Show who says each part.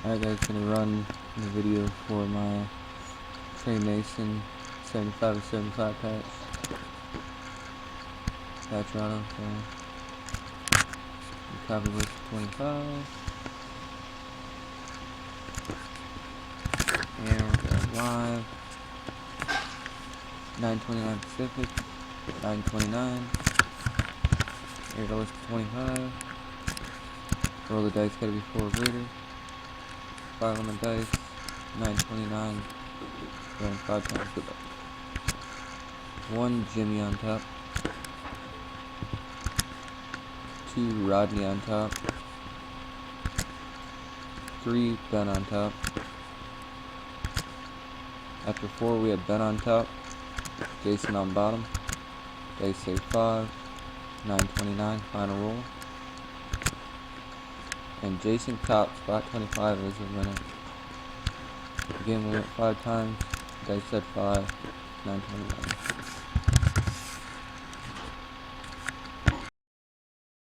Speaker 1: Alright guys, gonna run the video for my Trey Mason 75 to 75 patch auto, so copy list 25, and we're going live, 9:29 Pacific, 9:29, here to list 25, roll the dice, gotta be 4 or greater, 5 on the dice, 9:29, going 5 times the dice. 1 Jimmy on top, 2 Rodney on top, 3 Ben on top. After 4 we have Ben on top, Jason on bottom, dice say 5, 9:29, final roll, and Jason top, spot 25 is the winner. Again, we went 5 times, dice said 5, 9:29.